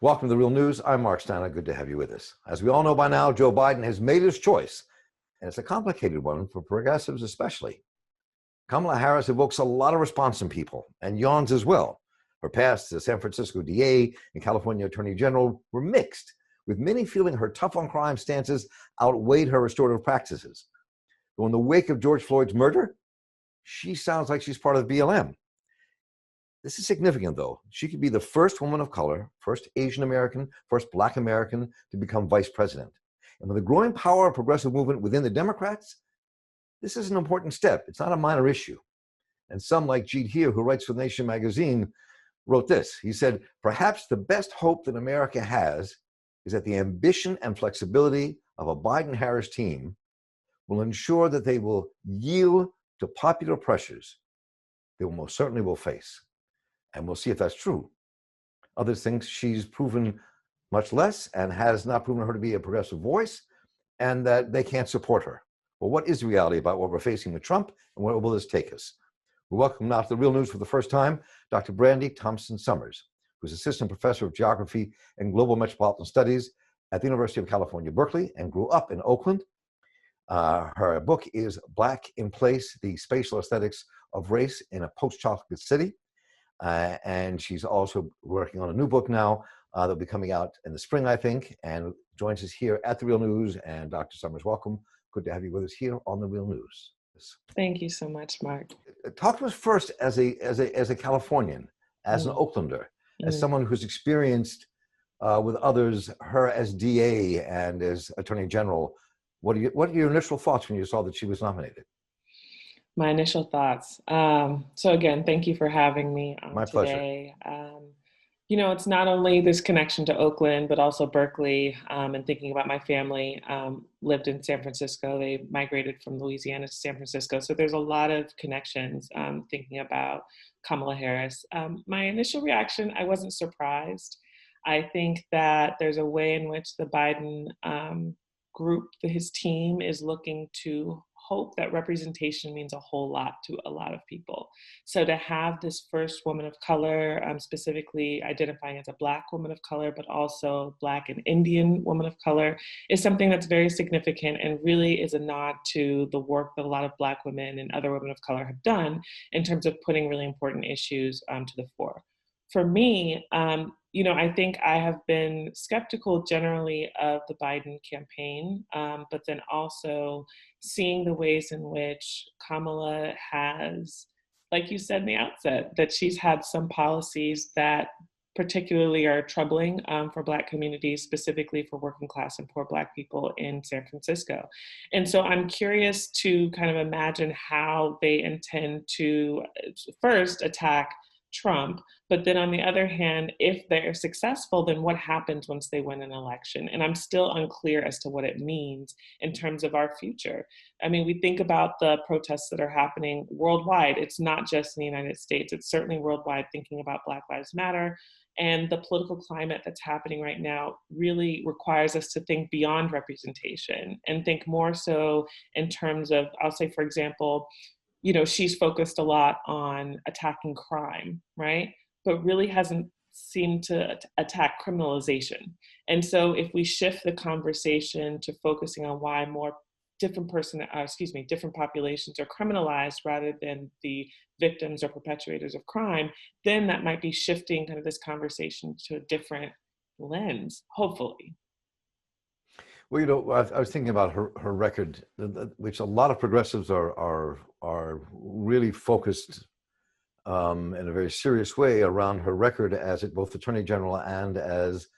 Welcome to The Real News. I'm Mark Steiner. Good to have you with us. As we all know by now, Joe Biden has made his choice, and it's a complicated one for progressives especially. Kamala Harris evokes a lot of response from people, and yawns as well. Her past as San Francisco DA and California Attorney General were mixed, with many feeling her tough-on-crime stances outweighed her restorative practices. But in the wake of George Floyd's murder, she sounds like she's part of BLM. This is significant, though. She could be the first woman of color, first Asian American, first Black American to become vice president. And with the growing power of progressive movement within the Democrats, this is an important step. It's not a minor issue. And some, like Jeet Heer, who writes for The Nation magazine, wrote this. He said, "Perhaps the best hope that America has is that the ambition and flexibility of a Biden-Harris team will ensure that they will yield to popular pressures they will most certainly will face." And we'll see if that's true. Others think she's proven much less and has not proven her to be a progressive voice, and that they can't support her. Well, what is the reality about what we're facing with Trump, and where will this take us? We welcome now to The Real News for the first time, Dr. Brandy Thompson-Summers, who's assistant professor of geography and global metropolitan studies at the University of California, Berkeley, and grew up in Oakland. Her book is Black in Place, The Spatial Aesthetics of Race in a Post-Chocolate City. And she's also working on a new book now that'll be coming out in the spring, I think, and joins us here at The Real News. And Dr. Summers, welcome. Good to have you with us here on The Real News. Thank you so much, Mark. Talk to us first as a Californian, as an Oaklander, as someone who's experienced with others her as DA and as Attorney General. What are your initial thoughts when you saw that she was nominated? My initial thoughts. So again, thank you for having me My today. pleasure. It's not only this connection to Oakland, but also Berkeley, and thinking about my family, lived in San Francisco. They migrated from Louisiana to San Francisco. So there's a lot of connections thinking about Kamala Harris. My initial reaction, I wasn't surprised. I think that there's a way in which the Biden group, his team, is looking to hope that representation means a whole lot to a lot of people. So to have this first woman of color, specifically identifying as a Black woman of color, but also Black and Indian woman of color, is something that's very significant and really is a nod to the work that a lot of Black women and other women of color have done in terms of putting really important issues to the fore. For me, I think I have been skeptical generally of the Biden campaign, but then also seeing the ways in which Kamala has, like you said in the outset, that she's had some policies that particularly are troubling for Black communities, specifically for working class and poor Black people in San Francisco. And so I'm curious to kind of imagine how they intend to first attack Trump, but then on the other hand, if they're successful, then what happens once they win an election? And I'm still unclear as to what it means in terms of our future. I mean, we think about the protests that are happening worldwide. It's not just in the United States, it's certainly worldwide, thinking about Black Lives Matter. And the political climate that's happening right now really requires us to think beyond representation and think more so in terms of, I'll say, for example, she's focused a lot on attacking crime, right? But really hasn't seemed to attack criminalization. And so if we shift the conversation to focusing on why more different populations are criminalized rather than the victims or perpetrators of crime, then that might be shifting kind of this conversation to a different lens, hopefully. Well, I was thinking about her record, which a lot of progressives are really focused in a very serious way around her record as both Attorney General and as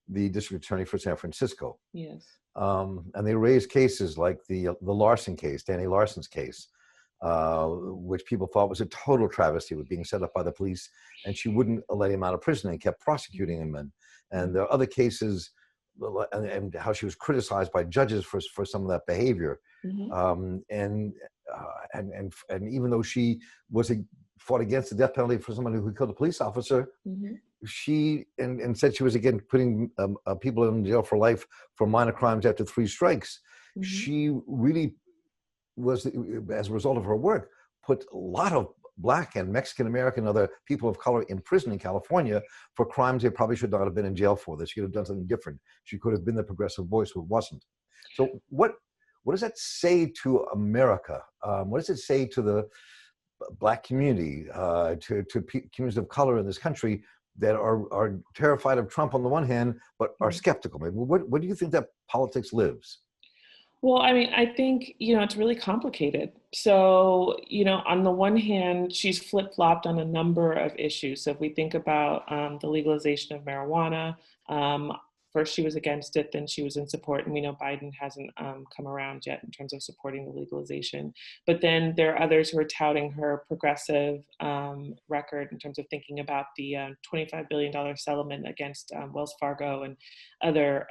the District Attorney for San Francisco. Yes. And they raised cases like the Larson case, Danny Larson's case, which people thought was a total travesty, with being set up by the police, and she wouldn't let him out of prison and kept prosecuting him. And there are other cases. And how she was criticized by judges for some of that behavior, and even though she fought against the death penalty for someone who killed a police officer, she said she was again putting people in jail for life for minor crimes after 3 strikes. She really was, as a result of her work, put a lot of Black and Mexican American and other people of color in prison in California for crimes they probably should not have been in jail for. That she could have done something different. She could have been the progressive voice, but wasn't. So what does that say to America? What does it say to the Black community, to communities of color in this country that are terrified of Trump on the one hand, but are skeptical? Maybe what do you think that politics lives? Well, I mean, I think, it's really complicated. So, on the one hand, she's flip-flopped on a number of issues. So if we think about the legalization of marijuana, first she was against it, then she was in support. And we know Biden hasn't come around yet in terms of supporting the legalization. But then there are others who are touting her progressive record in terms of thinking about the $25 billion settlement against Wells Fargo and other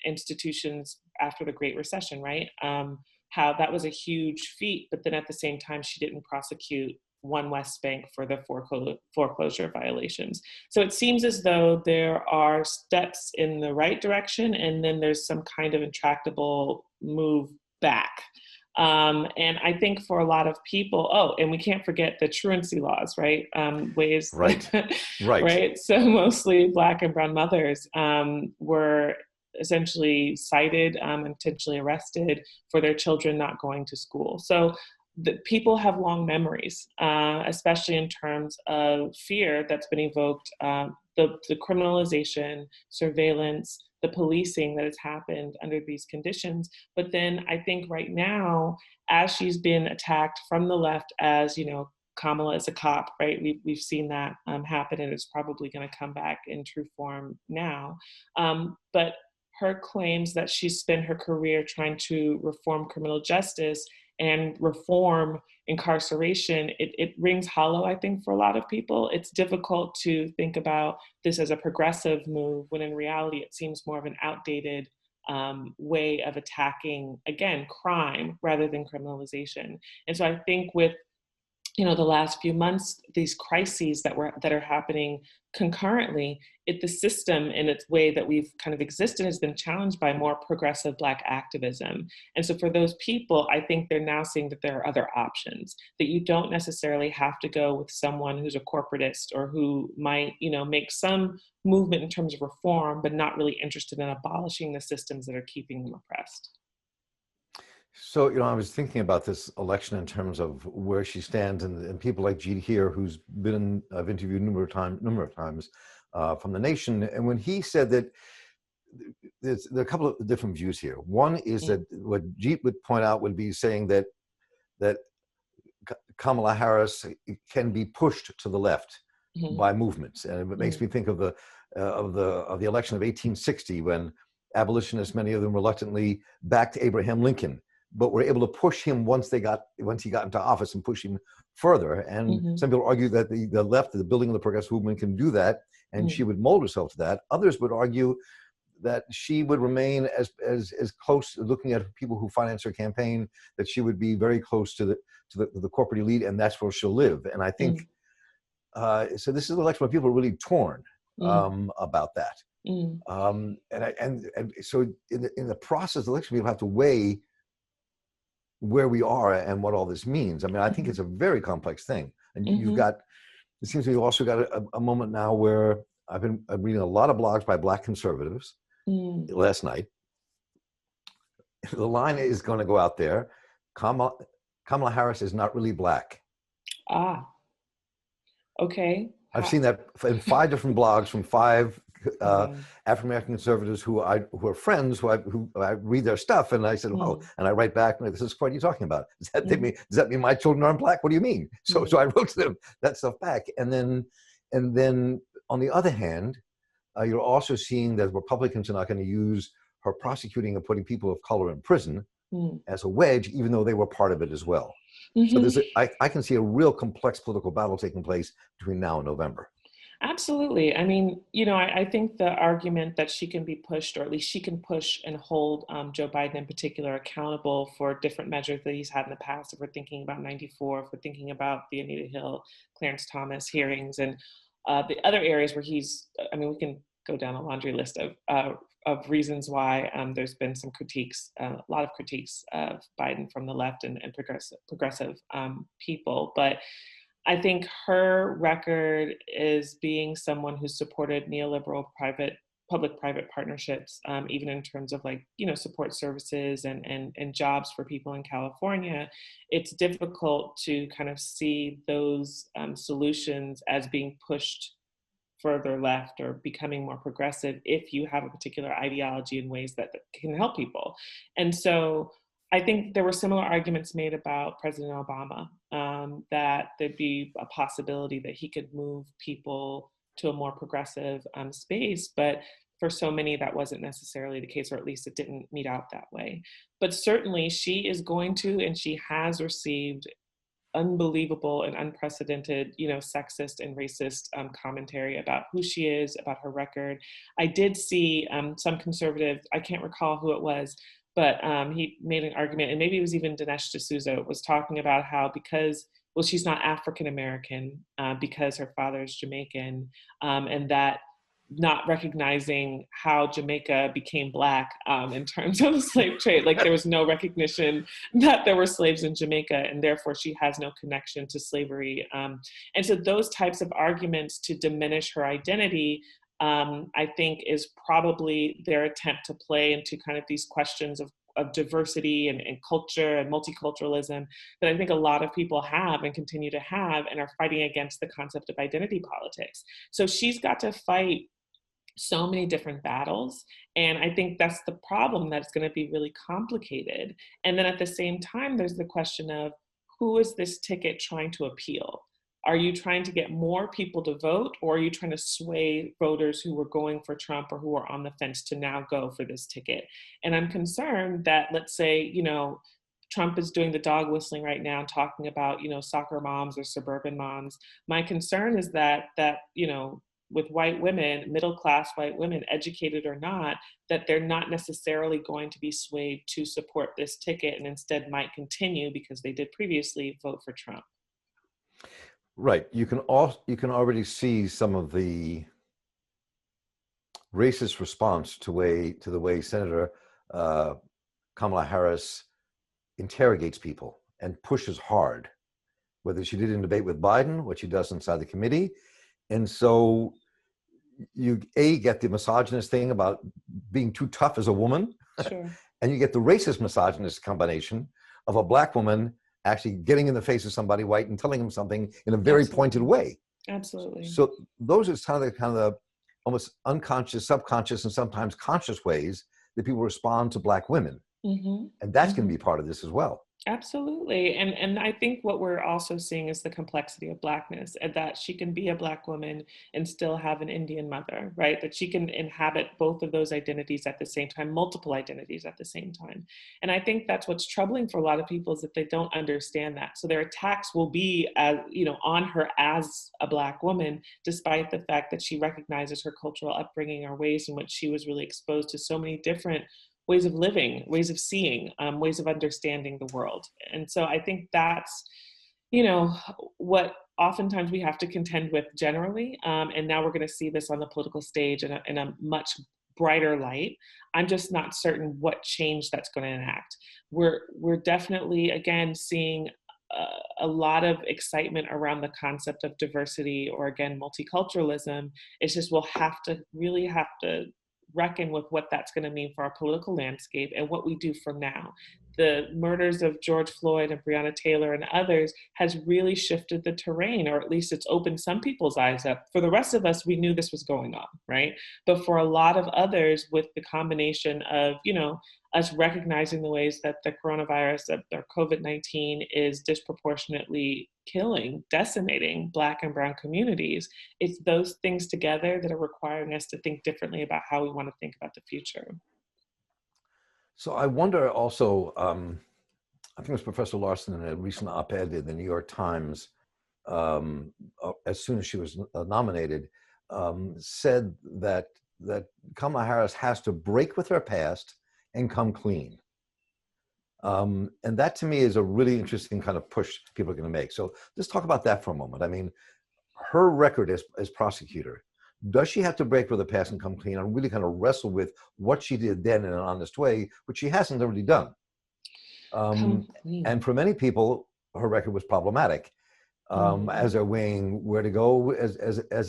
institutions after the Great Recession, right? How that was a huge feat, but then at the same time, she didn't prosecute One West Bank for the foreclosure violations. So it seems as though there are steps in the right direction, and then there's some kind of intractable move back. And I think for a lot of people, and we can't forget the truancy laws, right? Ways, right, right, right. So mostly Black and brown mothers were essentially cited and potentially arrested for their children not going to school. So people have long memories, especially in terms of fear that's been evoked, the criminalization, surveillance, the policing that has happened under these conditions. But then I think right now, as she's been attacked from the left as, Kamala is a cop, right? We've seen that happen, and it's probably going to come back in true form now. But her claims that she spent her career trying to reform criminal justice and reform incarceration, it rings hollow, I think, for a lot of people. It's difficult to think about this as a progressive move when in reality it seems more of an outdated way of attacking, again, crime rather than criminalization. And so I think with the last few months, these crises that are happening concurrently, the system in its way that we've kind of existed has been challenged by more progressive Black activism. And so for those people, I think they're now seeing that there are other options, that you don't necessarily have to go with someone who's a corporatist or who might, make some movement in terms of reform, but not really interested in abolishing the systems that are keeping them oppressed. So, I was thinking about this election in terms of where she stands, and people like Jeet Heer, I've interviewed number of times from The Nation, and when he said that there are a couple of different views here. One is that what Jeet would point out would be saying that Kamala Harris can be pushed to the left by movements, and it makes me think of the election of 1860 when abolitionists, many of them reluctantly, backed Abraham Lincoln, but were able to push him once he got into office and push him further. And some people argue that the left, the building of the progressive movement, can do that, and she would mold herself to that. Others would argue that she would remain as close, looking at people who finance her campaign, that she would be very close to the corporate elite, and that's where she'll live. And I think so. This is an election where people are really torn about that. And so in the process of the election, people have to weigh where we are and what all this means. I mean, I think it's a very complex thing. And it seems to me you've also got a moment now where I'm reading a lot of blogs by Black conservatives last night. The line is going to go out there. Kamala Harris is not really Black. Okay. I've seen that in 5 different blogs from 5 African-American conservatives who are friends, who I read their stuff, and I said, oh, and I write back, this is what you're talking about. Does that mean my children aren't Black? What do you mean? So I wrote to them that stuff back. And then on the other hand, you're also seeing that Republicans are not going to use her prosecuting and putting people of color in prison as a wedge, even though they were part of it as well. So I can see a real complex political battle taking place between now and November. Absolutely. I mean, I think the argument that she can be pushed, or at least she can push and hold Joe Biden in particular accountable for different measures that he's had in the past. If we're thinking about 94, if we're thinking about the Anita Hill, Clarence Thomas hearings, and the other areas where we can go down a laundry list of reasons why there's been some critiques, a lot of critiques of Biden from the left and progressive people. But I think her record is being someone who supported neoliberal public-private partnerships, even in terms of like, support services and jobs for people in California. It's difficult to kind of see those solutions as being pushed further left or becoming more progressive if you have a particular ideology in ways that can help people. And so I think there were similar arguments made about President Obama, that there'd be a possibility that he could move people to a more progressive space. But for so many, that wasn't necessarily the case, or at least it didn't meet out that way. But certainly she is going to, and she has received unbelievable and unprecedented, sexist and racist commentary about who she is, about her record. I did see some conservative, I can't recall who it was, but he made an argument, and maybe it was even Dinesh D'Souza, was talking about how well, she's not African American because her father is Jamaican, and that not recognizing how Jamaica became Black in terms of the slave trade. Like there was no recognition that there were slaves in Jamaica, and therefore she has no connection to slavery. And so those types of arguments to diminish her identity, I think is probably their attempt to play into kind of these questions of diversity and culture and multiculturalism that I think a lot of people have and continue to have, and are fighting against the concept of identity politics. So she's got to fight so many different battles. And I think that's the problem, that's going to be really complicated. And then at the same time, there's the question of who is this ticket trying to appeal? Are you trying to get more people to vote, or are you trying to sway voters who were going for Trump or who are on the fence to now go for this ticket? And I'm concerned that, let's say, Trump is doing the dog whistling right now, talking about, soccer moms or suburban moms. My concern is that, with white women, middle-class white women, educated or not, that they're not necessarily going to be swayed to support this ticket, and instead might continue, because they did previously, vote for Trump. Right. You can already see some of the racist response to the way Senator Kamala Harris interrogates people and pushes hard, whether she did in debate with Biden, what she does inside the committee. And so you get the misogynist thing about being too tough as a woman, Sure. And you get the racist misogynist combination of a Black woman actually getting in the face of somebody white and telling them something in a very Absolutely. pointed way. Absolutely. So those are kind of the almost unconscious, subconscious, and sometimes conscious ways that people respond to Black women. Mm-hmm. And that's going to be part of this as well. Absolutely. And I think what we're also seeing is the complexity of Blackness, and that she can be a Black woman and still have an Indian mother, right? That she can inhabit both of those identities at the same time, multiple identities at the same time. And I think that's what's troubling for a lot of people, is that they don't understand that. So their attacks will be, on her as a Black woman, despite the fact that she recognizes her cultural upbringing or ways in which she was really exposed to so many different ways of living, ways of seeing, ways of understanding the world. And so I think that's, what oftentimes we have to contend with generally. And now we're going to see this on the political stage in a much brighter light. I'm just not certain what change that's going to enact. We're definitely, again, seeing a lot of excitement around the concept of diversity, or again, multiculturalism. It's just, we'll really have to reckon with what that's going to mean for our political landscape and what we do from now. The murders of George Floyd and Breonna Taylor and others has really shifted the terrain, or at least it's opened some people's eyes up. For the rest of us, we knew this was going on, right? But for a lot of others, with the combination of, us recognizing the ways that the coronavirus, or COVID-19, is disproportionately killing, decimating Black and Brown communities, it's those things together that are requiring us to think differently about how we want to think about the future. So I wonder also, I think it was Professor Larson in a recent op-ed in the New York Times, as soon as she was nominated, said that Kamala Harris has to break with her past and come clean. And that to me is a really interesting kind of push people are going to make. So let's talk about that for a moment. I mean, her record as prosecutor, does she have to break with her past and come clean and really kind of wrestle with what she did then in an honest way, which she hasn't already done? And for many people, her record was problematic. Mhm. as they're weighing where to go, as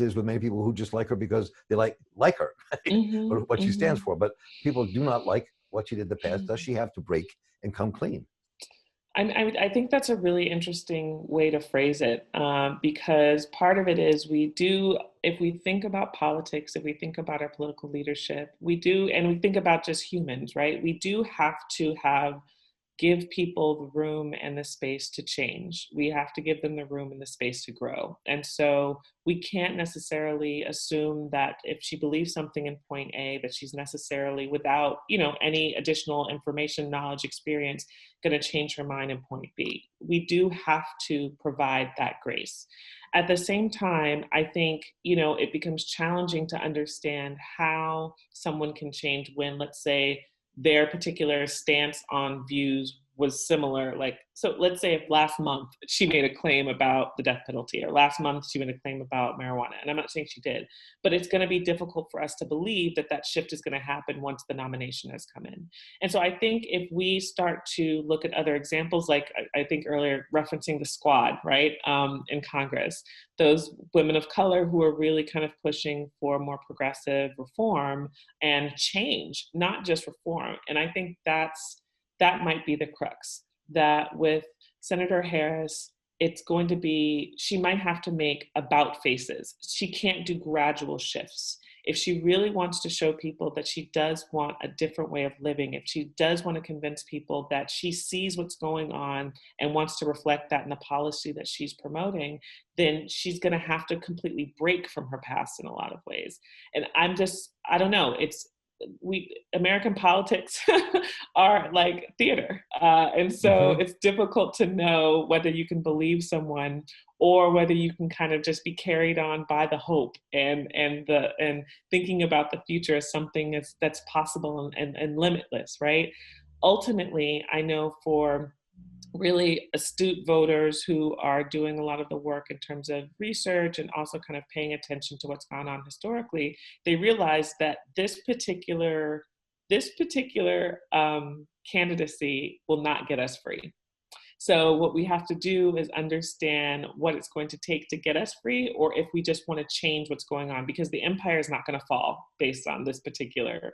is with many people who just like her because they like her, or Mhm. what she stands Mhm. for. But people do not like what she did in the past. Does she have to break and come clean? I think that's a really interesting way to phrase it, because part of it is we do, if we think about politics, if we think about our political leadership, we do, and we think about just humans, right? We do have to give people the room and the space to change. We have to give them the room and the space to grow. And so we can't necessarily assume that if she believes something in point A, that she's necessarily, without, any additional information, knowledge, experience, going to change her mind in point B. We do have to provide that grace. At the same time, I think, it becomes challenging to understand how someone can change when, let's say, their particular stance on views was similar. Like, so let's say if last month she made a claim about the death penalty, or last month she made a claim about marijuana, and I'm not saying she did, but it's going to be difficult for us to believe that that shift is going to happen once the nomination has come in. And so I think if we start to look at other examples, like I think earlier referencing the squad, right, in Congress, those women of color who are really kind of pushing for more progressive reform and change, not just reform. And I think that might be the crux. That with Senator Harris, it's going to be, she might have to make about faces. She can't do gradual shifts. If she really wants to show people that she does want a different way of living, if she does want to convince people that she sees what's going on and wants to reflect that in the policy that she's promoting, then she's going to have to completely break from her past in a lot of ways. And I don't know, it's, we American politics are like theater, and so Hmm. it's difficult to know whether you can believe someone or whether you can kind of just be carried on by the hope and thinking about the future as something that's possible and limitless, right? Ultimately, I know for really astute voters who are doing a lot of the work in terms of research and also kind of paying attention to what's gone on historically, they realize that this particular candidacy will not get us free. So what we have to do is understand what it's going to take to get us free, or if we just want to change what's going on, because the empire is not going to fall based on this particular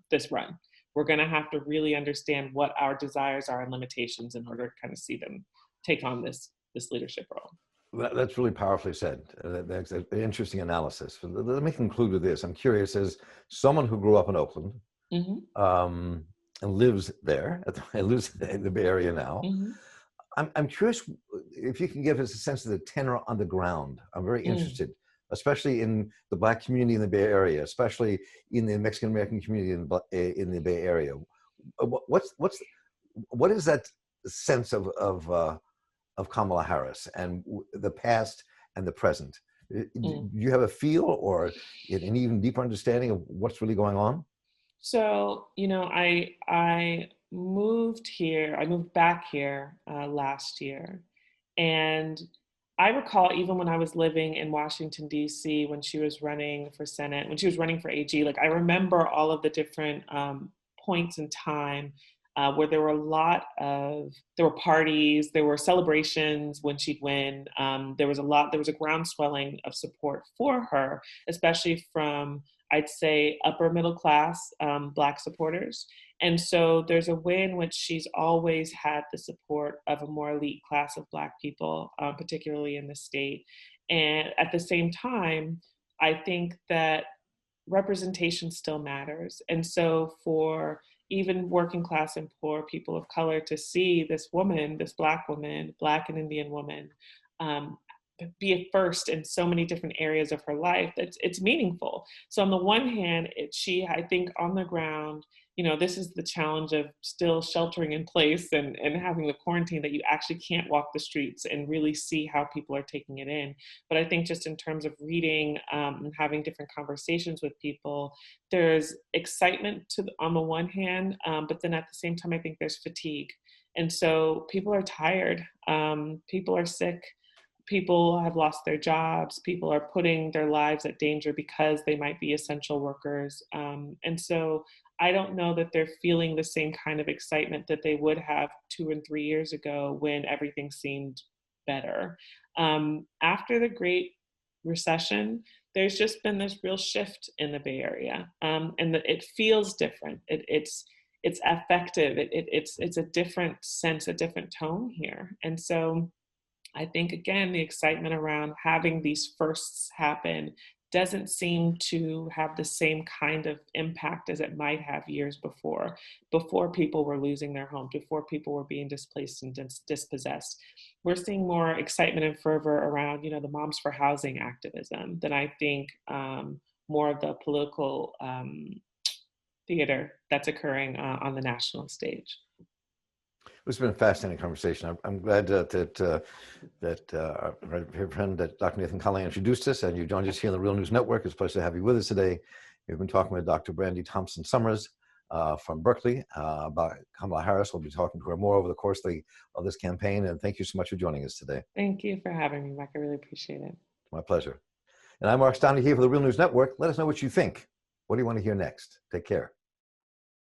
this run. We're going to have to really understand what our desires are and limitations in order to kind of see them take on this leadership role. That's really powerfully said. That's an interesting analysis. Let me conclude with this. I'm curious, as someone who grew up in Oakland, Hmm. um, and lives there, lives in the Bay Area now. Hmm. I'm curious if you can give us a sense of the tenor on the ground. I'm very Mm. interested, especially in the Black community in the Bay Area, especially in the Mexican American community in the Bay Area. What is that sense of Kamala Harris and the past and the present? Do Mm. you have a feel or an even deeper understanding of what's really going on? So, I moved here. I moved back here last year, and I recall even when I was living in Washington D.C. when she was running for Senate, when she was running for AG. Like I remember all of the different points in time where there were parties, there were celebrations when she'd win. There was a groundswelling of support for her, especially from, I'd say, upper middle class Black supporters. And so there's a way in which she's always had the support of a more elite class of Black people, particularly in the state. And at the same time, I think that representation still matters. And so for even working class and poor people of color to see this woman, this Black woman, Black and Indian woman, um, be a first in so many different areas of her life, it's meaningful. So on the one hand, I think on the ground, this is the challenge of still sheltering in place and having the quarantine, that you actually can't walk the streets and really see how people are taking it in. But I think just in terms of reading and having different conversations with people, there's excitement on the one hand, but then at the same time, I think there's fatigue. And so people are tired, people are sick, people have lost their jobs, people are putting their lives at danger because they might be essential workers. And so I don't know that they're feeling the same kind of excitement that they would have 2 and 3 years ago when everything seemed better. After the Great Recession, there's just been this real shift in the Bay Area, and it feels different. It's affective. It's a different sense, a different tone here, and so I think again the excitement around having these firsts happen doesn't seem to have the same kind of impact as it might have years before people were losing their homes, before people were being displaced and dispossessed. We're seeing more excitement and fervor around, the Moms for Housing activism than I think more of the political theater that's occurring on the national stage. It's been a fascinating conversation. I'm glad that our friend Dr. Nathan Colley introduced us, and you joined us here on the Real News Network. It's a pleasure to have you with us today. We've been talking with Dr. Brandy Thompson Summers from Berkeley about Kamala Harris. We'll be talking to her more over the course of this campaign, and thank you so much for joining us today. Thank you for having me, Mike. I really appreciate it. My pleasure. And I'm Mark Steiner here for the Real News Network. Let us know what you think. What do you want to hear next? Take care.